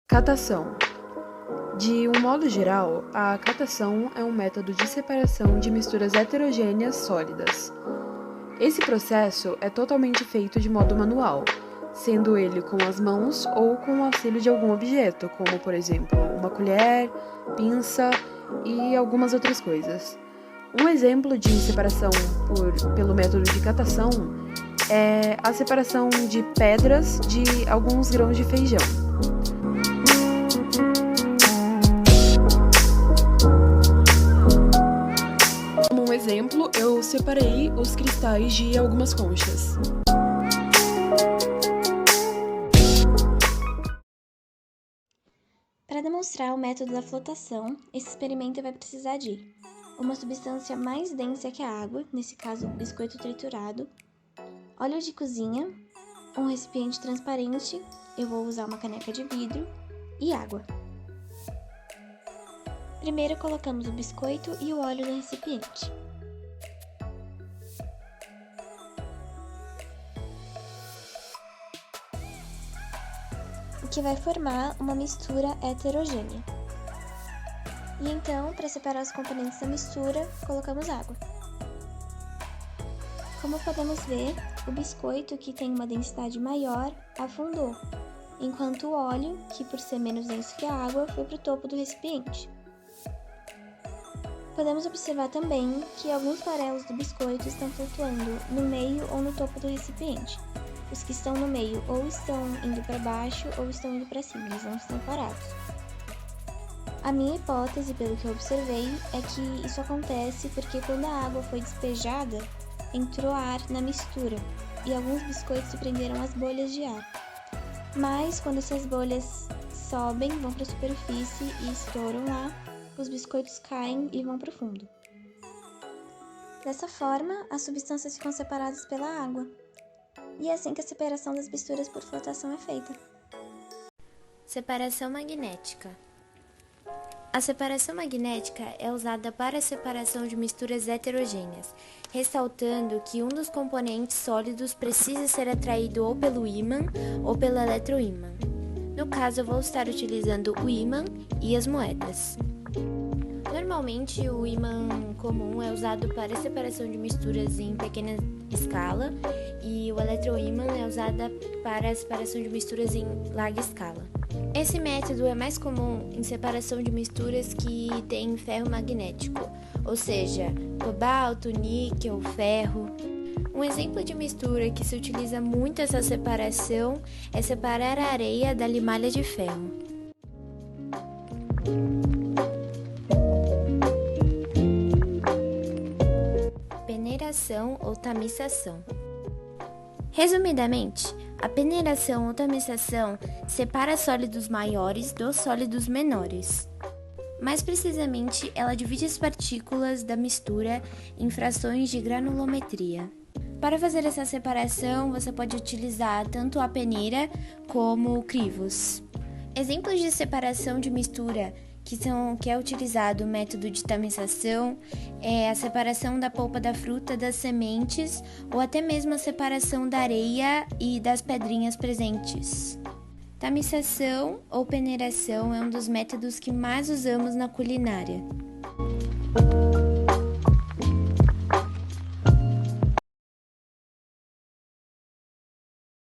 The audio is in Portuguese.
Catação. De um modo geral, a catação é um método de separação de misturas heterogêneas sólidas. Esse processo é totalmente feito de modo manual, sendo ele com as mãos ou com o auxílio de algum objeto, como, por exemplo, uma colher, pinça e algumas outras coisas. Um exemplo de separação pelo método de catação é a separação de pedras de alguns grãos de feijão. Como um exemplo, eu separei os cristais de algumas conchas. Para demonstrar o método da flotação, esse experimento vai precisar de uma substância mais densa que a água, nesse caso biscoito triturado, óleo de cozinha, um recipiente transparente, eu vou usar uma caneca de vidro, e água. Primeiro colocamos o biscoito e o óleo no recipiente. O que vai formar uma mistura heterogênea. E então, para separar os componentes da mistura, colocamos água. Como podemos ver, o biscoito, que tem uma densidade maior, afundou, enquanto o óleo, que por ser menos denso que a água, foi para o topo do recipiente. Podemos observar também que alguns farelos do biscoito estão flutuando no meio ou no topo do recipiente. Os que estão no meio ou estão indo para baixo ou estão indo para cima, eles não estão parados. A minha hipótese, pelo que eu observei, é que isso acontece porque quando a água foi despejada, entrou ar na mistura e alguns biscoitos se prenderam às bolhas de ar. Mas quando essas bolhas sobem, vão para a superfície e estouram lá, os biscoitos caem e vão para o fundo. Dessa forma, as substâncias ficam separadas pela água. E é assim que a separação das misturas por flotação é feita. Separação magnética. A separação magnética é usada para a separação de misturas heterogêneas, ressaltando que um dos componentes sólidos precisa ser atraído ou pelo ímã ou pelo eletroímã. No caso, eu vou estar utilizando o ímã e as moedas. Normalmente, o ímã comum é usado para a separação de misturas em pequena escala e o eletroímã é usado para a separação de misturas em larga escala. Esse método é mais comum em separação de misturas que têm ferro magnético, ou seja, cobalto, níquel, ferro. Um exemplo de mistura que se utiliza muito essa separação é separar a areia da limalha de ferro. Peneiração ou tamisação. Resumidamente, a peneiração ou tamisação separa sólidos maiores dos sólidos menores. Mais precisamente, ela divide as partículas da mistura em frações de granulometria. Para fazer essa separação, você pode utilizar tanto a peneira como crivos. Exemplos de separação de mistura que é utilizado o método de tamisação é a separação da polpa da fruta das sementes ou até mesmo a separação da areia e das pedrinhas presentes. Tamisação ou peneiração é um dos métodos que mais usamos na culinária.